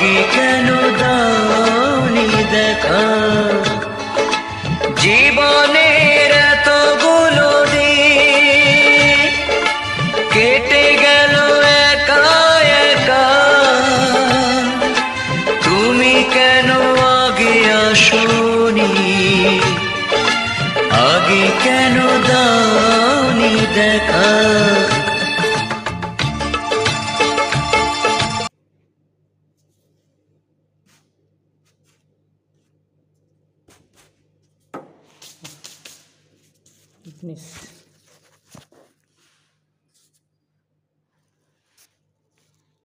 আগে কেন দাওনি দেখা, জীবনের এতগুলো দিন কেটে গেল একা একা, তুমি কেন আগে আসোনি, আগে কেন দাওনি দেখা। Finish.